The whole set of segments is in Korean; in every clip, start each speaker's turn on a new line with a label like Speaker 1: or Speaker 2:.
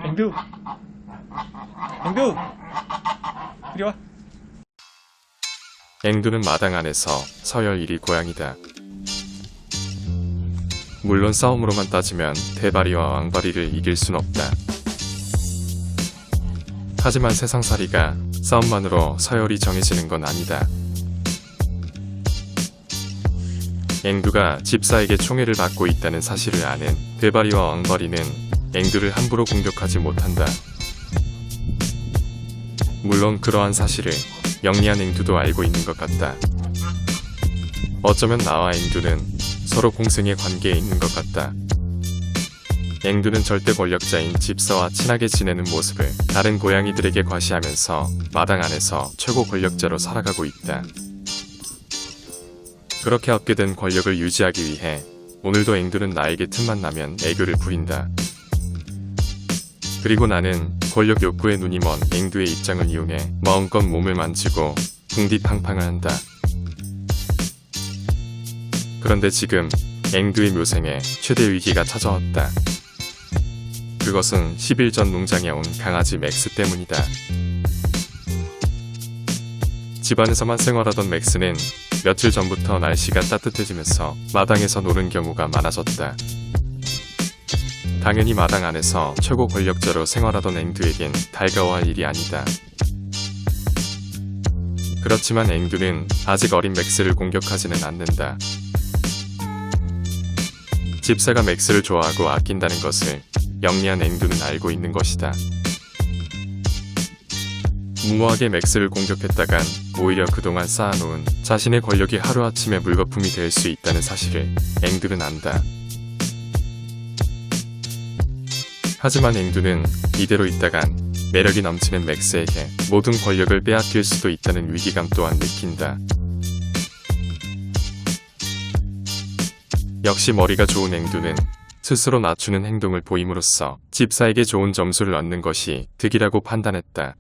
Speaker 1: 앵두! 앵두! 이리 와.
Speaker 2: 앵두는 마당 안에서 서열 1위 고양이다. 물론 싸움으로만 따지면 대바리와 왕바리를 이길 순 없다. 하지만 세상살이가 싸움만으로 서열이 정해지는 건 아니다. 앵두가 집사에게 총애를 받고 있다는 사실을 아는 대바리와 왕바리는 앵두를 함부로 공격하지 못한다. 물론 그러한 사실을 영리한 앵두도 알고 있는 것 같다. 어쩌면 나와 앵두는 서로 공생의 관계에 있는 것 같다. 앵두는 절대 권력자인 집사와 친하게 지내는 모습을 다른 고양이들에게 과시하면서 마당 안에서 최고 권력자로 살아가고 있다. 그렇게 얻게 된 권력을 유지하기 위해 오늘도 앵두는 나에게 틈만 나면 애교를 부린다. 그리고 나는 권력 욕구에 눈이 먼 앵두의 입장을 이용해 마음껏 몸을 만지고 궁디팡팡을 한다. 그런데 지금 앵두의 묘생에 최대 위기가 찾아왔다. 그것은 10일 전 농장에 온 강아지 맥스 때문이다. 집안에서만 생활하던 맥스는 며칠 전부터 날씨가 따뜻해지면서 마당에서 노는 경우가 많아졌다. 당연히 마당 안에서 최고 권력자로 생활하던 앵두에겐 달가워할 일이 아니다. 그렇지만 앵두는 아직 어린 맥스를 공격하지는 않는다. 집사가 맥스를 좋아하고 아낀다는 것을 영리한 앵두는 알고 있는 것이다. 무모하게 맥스를 공격했다간 오히려 그동안 쌓아놓은 자신의 권력이 하루아침에 물거품이 될 수 있다는 사실을 앵두는 안다. 하지만 앵두는 이대로 있다간 매력이 넘치는 맥스에게 모든 권력을 빼앗길 수도 있다는 위기감 또한 느낀다. 역시 머리가 좋은 앵두는 스스로 낮추는 행동을 보임으로써 집사에게 좋은 점수를 얻는 것이 득이라고 판단했다.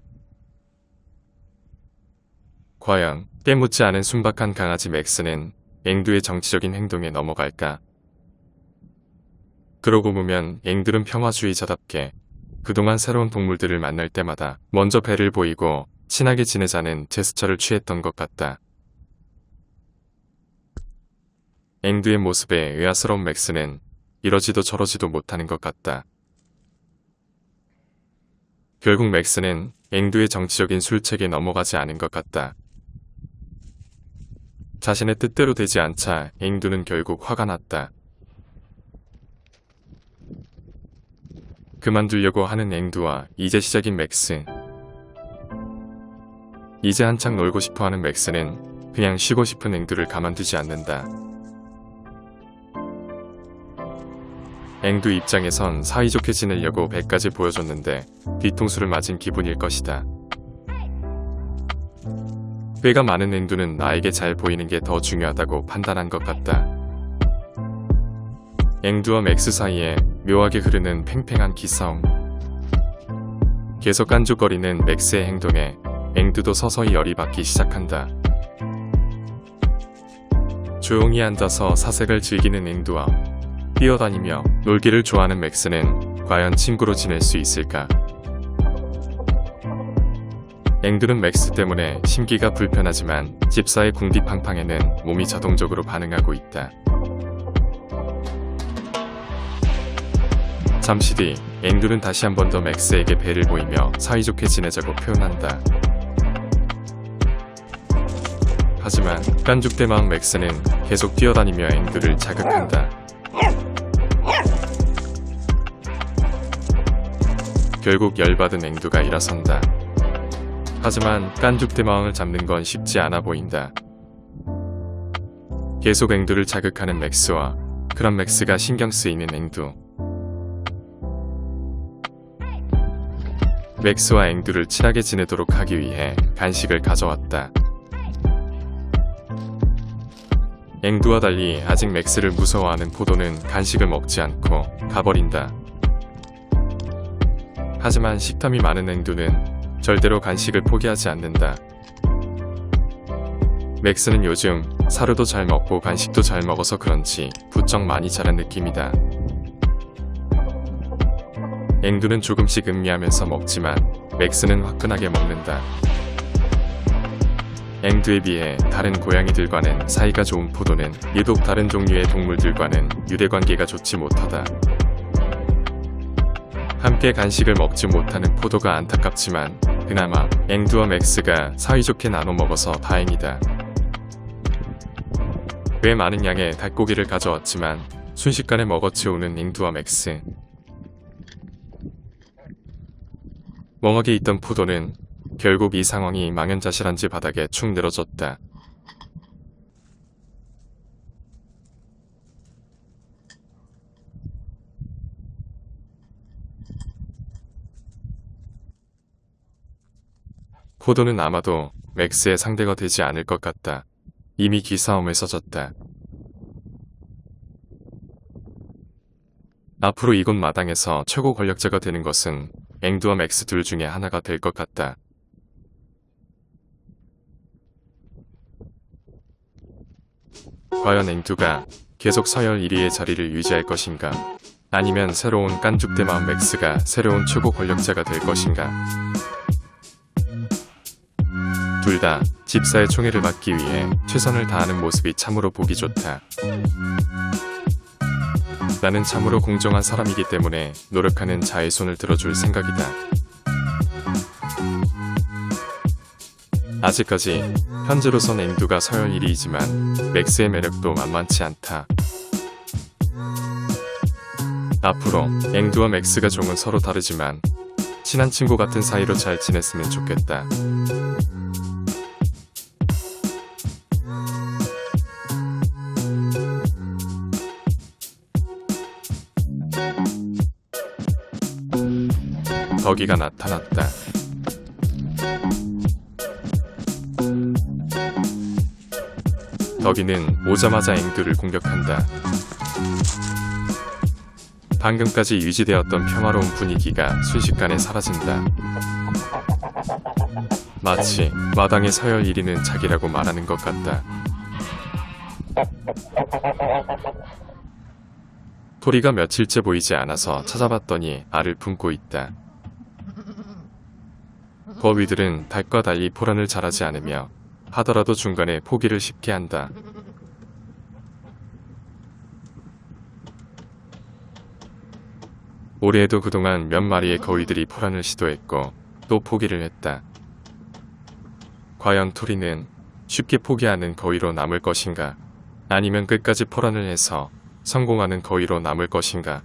Speaker 2: 과연 때묻지 않은 순박한 강아지 맥스는 앵두의 정치적인 행동에 넘어갈까? 그러고 보면 앵두는 평화주의자답게 그동안 새로운 동물들을 만날 때마다 먼저 배를 보이고 친하게 지내자는 제스처를 취했던 것 같다. 앵두의 모습에 의아스러운 맥스는 이러지도 저러지도 못하는 것 같다. 결국 맥스는 앵두의 정치적인 술책에 넘어가지 않은 것 같다. 자신의 뜻대로 되지 않자 앵두는 결국 화가 났다. 그만두려고 하는 앵두와 이제 시작인 맥스. 이제 한창 놀고 싶어하는 맥스는 그냥 쉬고 싶은 앵두를 가만두지 않는다. 앵두 입장에선 사이좋게 지내려고 배까지 보여줬는데 뒤통수를 맞은 기분일 것이다. 꾀가 많은 앵두는 나에게 잘 보이는 게 더 중요하다고 판단한 것 같다. 앵두와 맥스 사이에 묘하게 흐르는 팽팽한 기싸움. 계속 깐죽거리는 맥스의 행동에 앵두도 서서히 열이 받기 시작한다. 조용히 앉아서 사색을 즐기는 앵두와 뛰어다니며 놀기를 좋아하는 맥스는 과연 친구로 지낼 수 있을까? 앵두는 맥스 때문에 심기가 불편하지만 집사의 궁디팡팡에는 몸이 자동적으로 반응하고 있다. 잠시 뒤 앵두는 다시 한 번 더 맥스에게 배를 보이며 사이좋게 지내자고 표현한다. 하지만 깐죽대마왕 맥스는 계속 뛰어다니며 앵두를 자극한다. 결국 열받은 앵두가 일어선다. 하지만 깐죽대마왕을 잡는 건 쉽지 않아 보인다. 계속 앵두를 자극하는 맥스와 그런 맥스가 신경 쓰이는 앵두. 맥스와 앵두를 친하게 지내도록 하기 위해 간식을 가져왔다. 앵두와 달리 아직 맥스를 무서워하는 포도는 간식을 먹지 않고 가버린다. 하지만 식탐이 많은 앵두는 절대로 간식을 포기하지 않는다. 맥스는 요즘 사료도 잘 먹고 간식도 잘 먹어서 그런지 부쩍 많이 자란 느낌이다. 앵두는 조금씩 음미하면서 먹지만 맥스는 화끈하게 먹는다. 앵두에 비해 다른 고양이들과는 사이가 좋은 포도는 유독 다른 종류의 동물들과는 유대관계가 좋지 못하다. 함께 간식을 먹지 못하는 포도가 안타깝지만 그나마 앵두와 맥스가 사이좋게 나눠 먹어서 다행이다. 꽤 많은 양의 닭고기를 가져왔지만 순식간에 먹어치우는 앵두와 맥스. 멍하게 있던 포도는 결국 이 상황이 망연자실한지 바닥에 축 늘어졌다. 포도는 아마도 맥스의 상대가 되지 않을 것 같다. 이미 기싸움에 젖었다. 앞으로 이곳 마당에서 최고 권력자가 되는 것은 앵두와 맥스 둘 중에 하나가 될 것 같다. 과연 앵두가 계속 서열 1위의 자리를 유지할 것인가? 아니면 새로운 깐죽대마운 맥스가 새로운 최고 권력자가 될 것인가? 둘 다 집사의 총애를 받기 위해 최선을 다하는 모습이 참으로 보기 좋다. 나는 참으로 공정한 사람이기 때문에 노력하는 자의 손을 들어줄 생각이다. 아직까지 현재로선 앵두가 서열 1위이지만 맥스의 매력도 만만치 않다. 앞으로 앵두와 맥스가 종은 서로 다르지만 친한 친구 같은 사이로 잘 지냈으면 좋겠다. 덕이가 나타났다. 덕이는 오자마자 앵두를 공격한다. 방금까지 유지되었던 평화로운 분위기가 순식간에 사라진다. 마치 마당의 서열 1위는 자기라고 말하는 것 같다. 토리가 며칠째 보이지 않아서 찾아봤더니 알을 품고 있다. 거위들은 닭과 달리 포란을 잘하지 않으며 하더라도 중간에 포기를 쉽게 한다. 올해에도 그동안 몇 마리의 거위들이 포란을 시도했고 또 포기를 했다. 과연 토리는 쉽게 포기하는 거위로 남을 것인가? 아니면 끝까지 포란을 해서 성공하는 거위로 남을 것인가?